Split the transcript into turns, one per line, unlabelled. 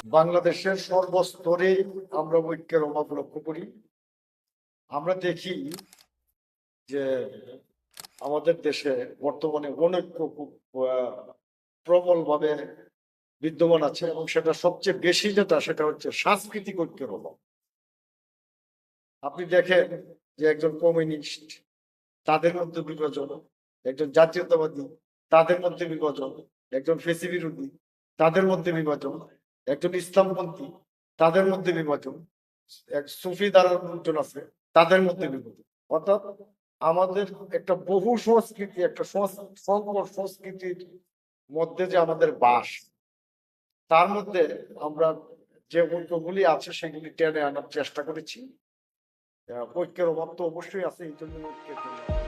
বাংলাদেশের সর্বস্তরে আমরা ঐক্যের অভাব লক্ষ্য করি। আমরা দেখি যে আমাদের দেশে বর্তমানে অনৈক্য খুব প্রবলভাবে বিদ্যমান আছে, এবং সেটা সবচেয়ে বেশি সেটা হচ্ছে সাংস্কৃতিক ঐক্যের অভাব। আপনি দেখেন যে একজন কমিউনিস্ট, তাদের মধ্যে বিভাজন; একজন জাতীয়তাবাদী, তাদের মধ্যে বিভাজন; একজন ফেসি বিরোধী, তাদের মধ্যে বিভাজন; একজন ইসলামপন্থী, তাদের মধ্যে বিভাজন; এক সুফি দ্বারা লোকজন আছে, তাদের মধ্যে বিভাজন। অর্থাৎ আমাদের একটা বহু সংস্কৃতি, একটা সংকর সংস্কৃতির মধ্যে যে আমাদের বাস, তার মধ্যে আমরা যে ঐক্যগুলি আছে সেগুলি টেনে আনার চেষ্টা করেছি। ঐক্যের অভাব তো অবশ্যই আছে, এই জন্য ঐক্যের জন্য